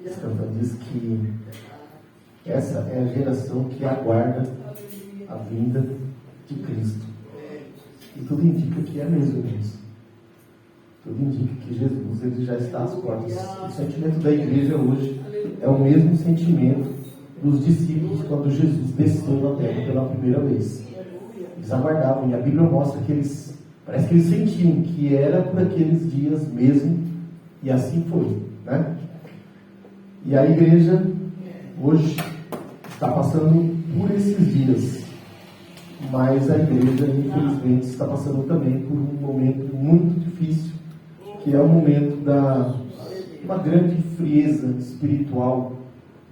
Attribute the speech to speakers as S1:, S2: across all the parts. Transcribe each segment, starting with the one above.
S1: Santa diz que essa é a geração que aguarda a vinda de Cristo. E tudo indica que é mesmo isso. Tudo indica que Jesus ele já está às portas. O sentimento da igreja hoje é o mesmo sentimento dos discípulos quando Jesus desceu na terra pela primeira vez. Eles aguardavam, e a Bíblia mostra que parece que eles sentiam que era por aqueles dias mesmo, e assim foi, né? E a igreja hoje está passando por esses dias, mas a igreja infelizmente está passando também por um momento muito difícil, que é o momento uma grande frieza espiritual,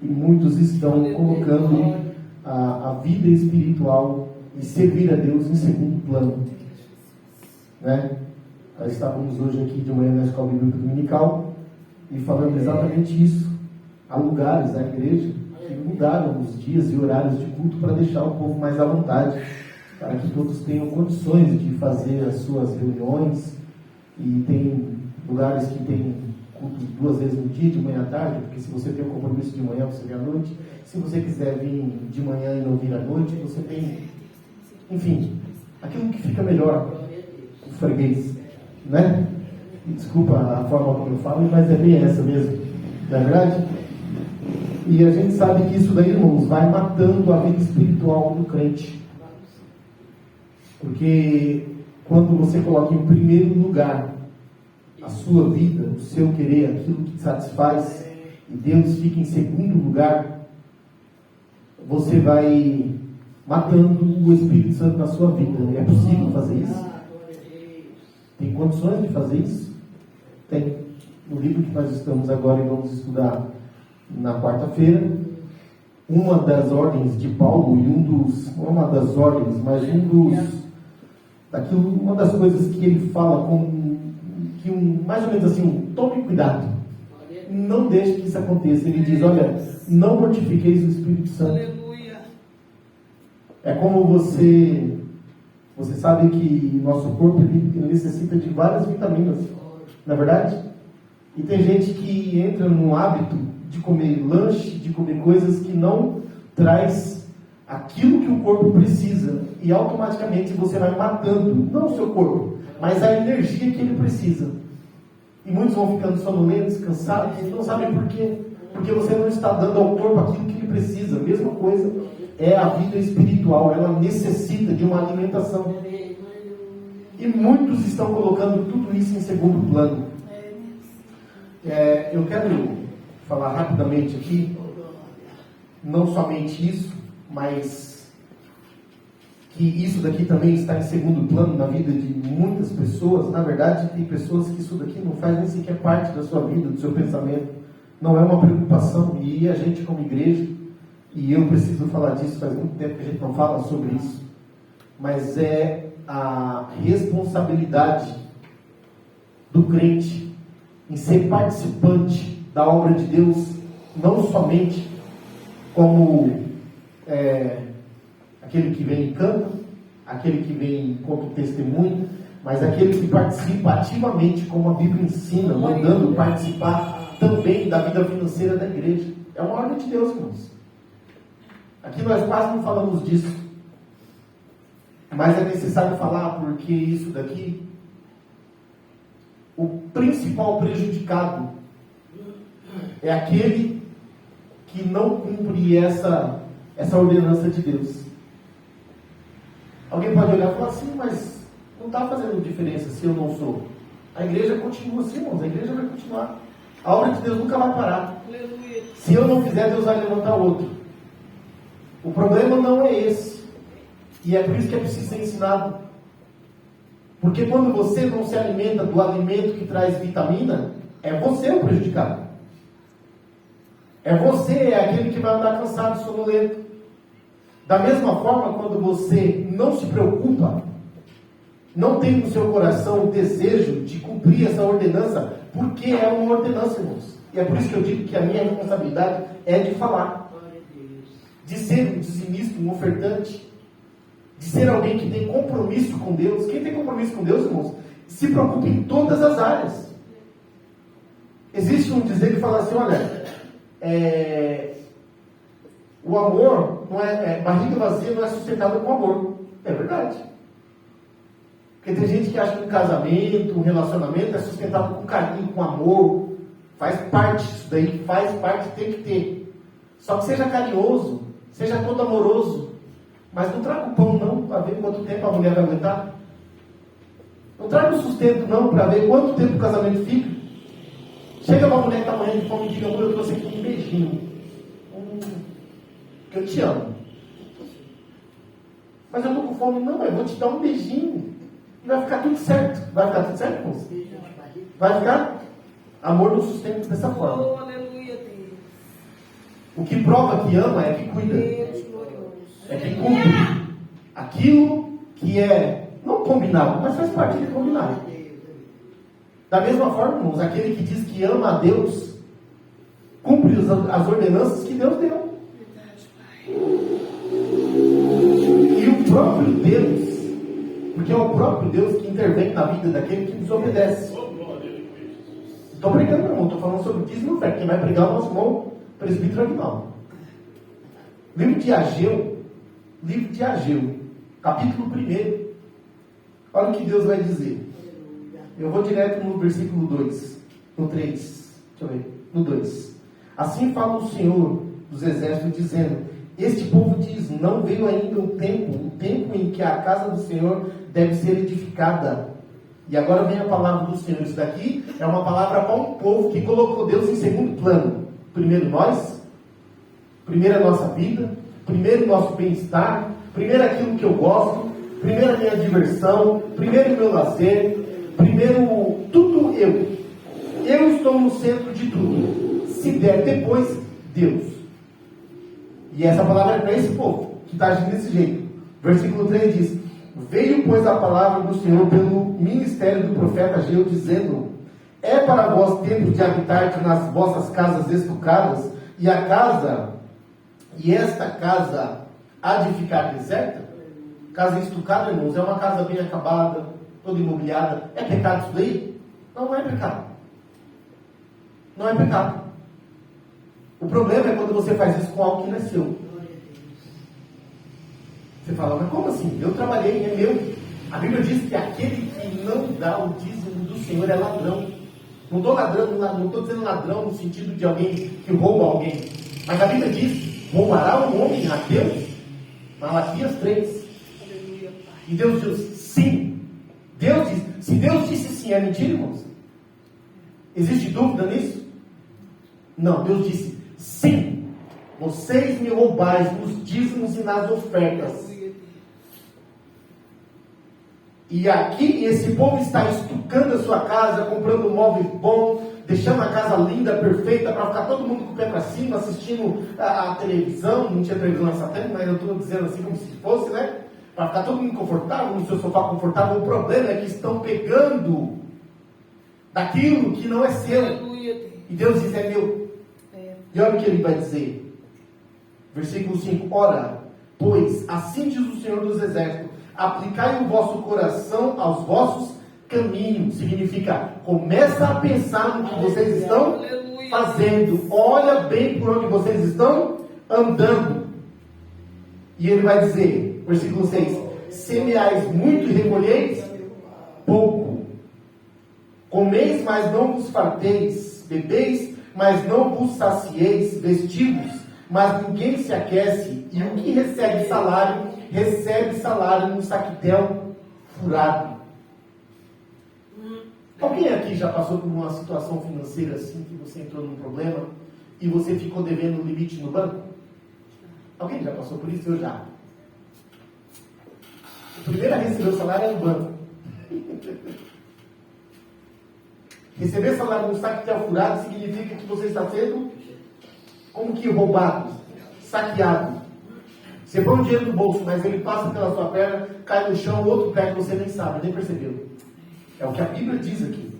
S1: e muitos estão colocando a vida espiritual e servir a Deus em segundo plano, né? Nós estávamos hoje aqui de manhã na escola bíblica dominical e falando exatamente isso. Há lugares na igreja que mudaram os dias e horários de culto para deixar o povo mais à vontade, para que todos tenham condições de fazer as suas reuniões. E tem lugares que tem culto 2 vezes no dia, de manhã à tarde, porque se você tem um compromisso de manhã, você vem à noite. Se você quiser vir de manhã e não vir à noite, você tem, enfim, aquilo que fica melhor, o freguês, né? E desculpa a forma como eu falo, mas é bem essa mesmo, não é verdade? E a gente sabe que isso daí, irmãos, vai matando a vida espiritual do crente. Porque quando você coloca em primeiro lugar a sua vida, o seu querer, aquilo que te satisfaz, e Deus fica em segundo lugar, você vai matando o Espírito Santo na sua vida. É possível fazer isso? Tem condições de fazer isso? Tem. No livro que nós estamos agora e vamos estudar na quarta-feira, uma das ordens de Paulo, não uma das ordens, mas uma das coisas que ele fala mais ou menos assim, tome cuidado, não deixe que isso aconteça. Ele diz, olha, não mortifiqueis o Espírito Santo. Aleluia. É como você sabe que nosso corpo ele necessita de várias vitaminas, não é verdade? E tem gente que entra num hábito de comer lanche, de comer coisas que não traz aquilo que o corpo precisa, e automaticamente você vai matando, não o seu corpo, mas a energia que ele precisa. E muitos vão ficando sonolentos, cansados, e não sabem por quê. Porque você não está dando ao corpo aquilo que ele precisa. A mesma coisa é a vida espiritual, ela necessita de uma alimentação. E muitos estão colocando tudo isso em segundo plano. Eu quero falar rapidamente aqui, não somente isso, mas que isso daqui também está em segundo plano na vida de muitas pessoas. Na verdade, tem pessoas que isso daqui não faz nem sequer parte da sua vida, do seu pensamento, não é uma preocupação. E a gente como igreja, e eu preciso falar disso, faz muito tempo que a gente não fala sobre isso, mas é a responsabilidade do crente em ser participante da obra de Deus, não somente como aquele que vem em campo, aquele que vem contra o testemunho, mas aquele que participa ativamente, como a Bíblia ensina, mandando participar também da vida financeira da igreja. É uma ordem de Deus, irmãos. Aqui nós quase não falamos disso, mas é necessário falar, porque isso daqui, o principal prejudicado é aquele que não cumpre essa ordenança de Deus. Alguém pode olhar e falar assim, mas não está fazendo diferença se eu não sou. A igreja continua assim, irmãos, a igreja vai continuar. A obra de Deus nunca vai parar. Aleluia. Se eu não fizer, Deus vai levantar outro. O problema não é esse. E é por isso que é preciso ser ensinado. Porque quando você não se alimenta do alimento que traz vitamina, é você o prejudicado. É aquele que vai andar cansado, sonolento. Da mesma forma, quando você não se preocupa, não tem no seu coração o desejo de cumprir essa ordenança, porque é uma ordenança, irmãos. E é por isso que eu digo que a minha responsabilidade é de falar, de ser um dizimista, um ofertante, de ser alguém que tem compromisso com Deus. Quem tem compromisso com Deus, irmãos, se preocupa em todas as áreas. Existe um dizer que fala assim, olha, o amor, barriga vazia não é sustentada com amor. É verdade. Porque tem gente que acha que um casamento, um relacionamento é sustentado com carinho, com amor. Faz parte disso daí, faz parte, tem que ter. Só que seja carinhoso, seja todo amoroso. Mas não traga o pão não, para ver quanto tempo a mulher vai aguentar. Não traga o sustento não, para ver quanto tempo o casamento fica. Chega uma mulher que está morrendo de fome e diga, amor, eu trouxe aqui um beijinho. Que eu te amo. Mas eu estou com fome. Não, eu vou te dar um beijinho. E vai ficar tudo certo. Vai ficar tudo certo, moça? Vai ficar? Amor não sustenta dessa forma.
S2: Oh, aleluia, Deus.
S1: O que prova que ama é que cuida.
S2: Deus glorioso.
S1: É que cumpre. Aquilo que é não combinado, mas faz parte de combinado. Da mesma forma, irmãos, aquele que diz que ama a Deus, cumpre as ordenanças que Deus deu. E o próprio Deus, porque é o próprio Deus que intervém na vida daquele que desobedece. Estou pregando, irmão, estou falando sobre dízimo e oferta. Quem vai pregar é o nosso irmão presbítero Aguinaldo. Livro de Ageu, capítulo 1. Olha o que Deus vai dizer. Eu vou direto no versículo 2, no 3, deixa eu ver, no 2. Assim fala o Senhor dos Exércitos, dizendo: este povo diz, não veio ainda o tempo em que a casa do Senhor deve ser edificada. E agora vem a palavra do Senhor. Isso daqui é uma palavra para um povo que colocou Deus em segundo plano. Primeiro nós, primeiro a nossa vida, primeiro o nosso bem-estar, primeiro aquilo que eu gosto, primeiro a minha diversão, primeiro o meu lazer, primeiro tudo eu. Eu estou no centro de tudo. Se der depois, Deus. E essa palavra é para esse povo, que está agindo desse jeito. Versículo 3 diz: veio, pois, a palavra do Senhor pelo ministério do profeta Ageu, dizendo: é para vós tempo de habitar nas vossas casas estucadas, e esta casa há de ficar deserta? Casa estucada, irmãos, é uma casa bem acabada, toda imobiliada. É pecado isso daí? Não é pecado. Não é pecado. O problema é quando você faz isso com algo que não é seu. Você fala, mas como assim? Eu trabalhei, é meu. A Bíblia diz que aquele que não dá o dízimo do Senhor é ladrão. Não estou ladrão, não estou dizendo ladrão no sentido de alguém que rouba alguém. Mas a Bíblia diz, roubará um homem a Deus? Malaquias 3. E Deus diz sim. Deus diz, se Deus disse sim, é mentira, irmãos? Existe dúvida nisso? Não, Deus disse sim. Vocês me roubais nos dízimos e nas ofertas. E aqui esse povo está estucando a sua casa, comprando um móvel bom, deixando a casa linda, perfeita, para ficar todo mundo com o pé para cima, assistindo a televisão. Não tinha televisão nessa tempo, mas eu estou dizendo assim como se fosse, né? Para ficar todo mundo confortável, no seu sofá confortável. O problema é que estão pegando daquilo que não é seu. E Deus diz, é meu. E olha o que ele vai dizer. Versículo 5. Ora, pois, assim diz o Senhor dos Exércitos: aplicai o vosso coração aos vossos caminhos. Significa, começa a pensar no que vocês estão fazendo. Olha bem por onde vocês estão andando. E ele vai dizer, versículo 6: semeais muito e recolheis pouco. Comeis, mas não vos farteis. Bebeis, mas não vos sacieis. Vestivos, mas ninguém se aquece. E o que recebe salário no saquitel furado. Alguém aqui já passou por uma situação financeira assim, que você entrou num problema e você ficou devendo um limite no banco? Alguém já passou por isso? Eu já. O primeiro a receber o salário é o banco. Receber salário no saquitel furado significa que você está sendo como que roubado, saqueado. Você põe o dinheiro no bolso, mas ele passa pela sua perna, cai no chão, o outro pé que você nem sabe, nem percebeu. É o que a Bíblia diz aqui.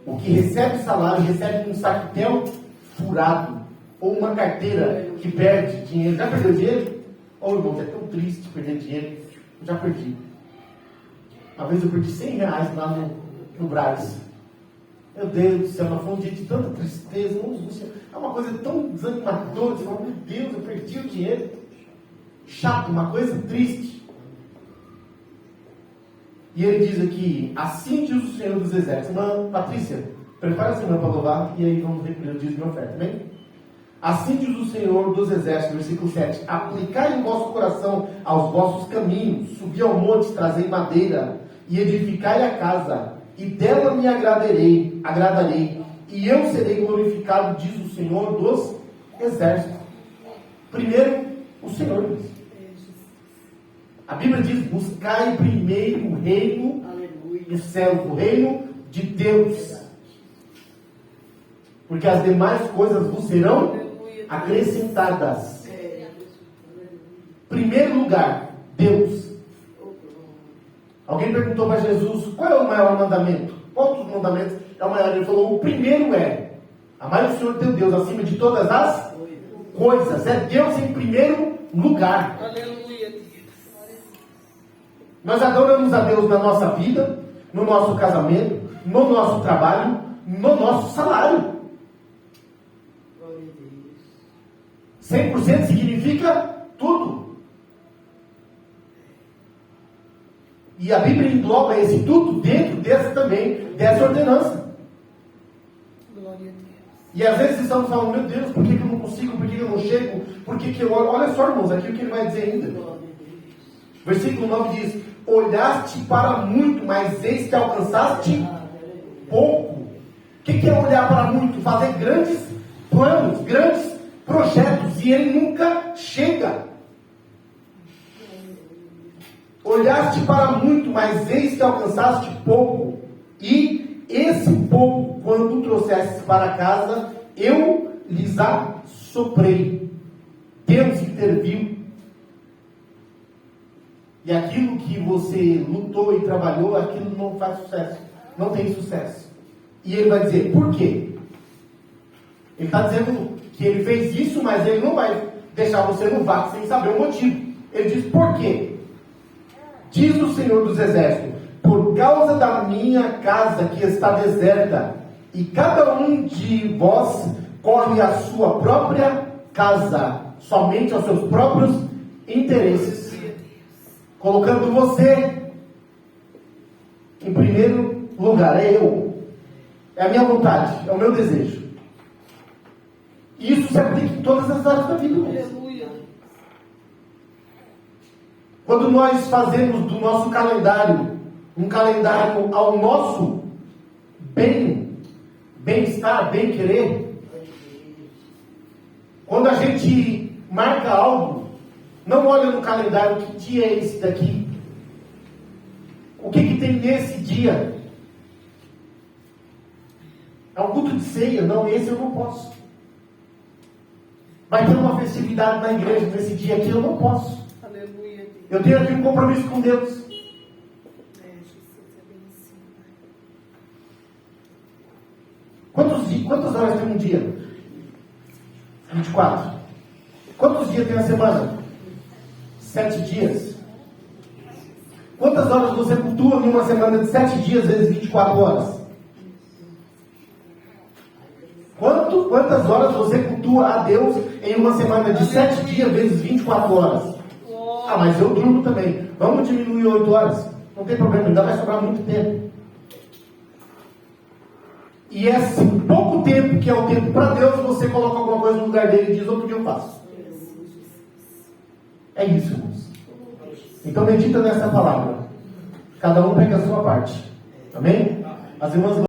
S1: O que recebe salário, recebe um saquitel furado. Ou uma carteira que perde dinheiro. Já perdeu dinheiro? Oh, irmão, é tão triste perder dinheiro. Eu já perdi. Uma vez eu perdi R$100 lá no Brás. Meu Deus do céu, foi um dia de tanta tristeza. É uma coisa tão desanimadora. Você fala, meu Deus, eu perdi o dinheiro. Chato, uma coisa triste. E ele diz aqui, assim diz o Senhor dos Exércitos. Irmã Patrícia, prepara a semana para louvar e aí vamos recolher o dízimo de oferta, amém? Assim diz o Senhor dos Exércitos, versículo 7. Aplicai o vosso coração aos vossos caminhos, subi ao monte, trazei madeira, e edificai a casa, e dela me agradarei, e eu serei glorificado, diz o Senhor dos Exércitos. Primeiro, o Senhor diz. A Bíblia diz, buscai primeiro o reino dos céus, o reino de Deus. Porque as demais coisas vos serão acrescentadas. Primeiro lugar, Deus. Alguém perguntou para Jesus, qual é o maior mandamento? Qual dos mandamentos é o maior? Ele falou, o primeiro é, amai o Senhor teu Deus acima de todas as coisas. É Deus em primeiro lugar.
S2: Aleluia.
S1: Nós adoramos a Deus na nossa vida, no nosso casamento, no nosso trabalho, no nosso salário. 100% significa tudo. E a Bíblia engloba esse tudo dentro dessa ordenança.
S2: Glória a Deus.
S1: E às vezes estamos falando, meu Deus, por que eu não consigo, por que eu não chego, por que eu olho? Olha só, irmãos, aqui o que ele vai dizer ainda. Versículo 9 diz, olhaste para muito, mas eis que alcançaste pouco. O que é olhar para muito? Fazer grandes planos, grandes projetos, e ele nunca chega. Olhaste para muito, mas eis que alcançaste pouco, e esse pouco, quando trouxestes para casa, eu lhes assoprei. Deus interviu. E aquilo que você lutou e trabalhou, aquilo não faz sucesso. Não tem sucesso. E ele vai dizer, por quê? Ele está dizendo que ele fez isso, mas ele não vai deixar você no vácuo sem saber o motivo. Ele diz, por quê? Diz o Senhor dos Exércitos, por causa da minha casa que está deserta, e cada um de vós corre à sua própria casa, somente aos seus próprios interesses. Colocando você em primeiro lugar, é eu. É a minha vontade, é o meu desejo. Isso se aplica em todas as áreas da vida.
S2: Aleluia.
S1: Quando nós fazemos do nosso calendário um calendário ao nosso bem-estar, bem-querer, quando a gente marca algo, não olha no calendário que dia é esse daqui. O que tem nesse dia? É um culto de ceia? Não, esse eu não posso. Vai ter uma festividade na igreja nesse dia aqui, eu não posso.
S2: Aleluia.
S1: Eu tenho aqui um compromisso com Deus.
S2: Jesus, é bem assim,
S1: Quantas horas tem um dia? 24. Quantos dias tem a semana? 7 dias. Quantas horas você cultua em uma semana de 7 dias vezes 24 horas? Quantas horas você cultua a Deus em uma semana de 7 dias vezes 24 horas? Ah, mas eu durmo também. Vamos diminuir 8 horas. Não tem problema, ainda vai sobrar muito tempo. E esse pouco tempo que é o tempo para Deus, você coloca alguma coisa no lugar dele e diz, outro dia eu faço. É isso, irmãos. Então medita nessa palavra. Cada um pega a sua parte. Amém? As irmãs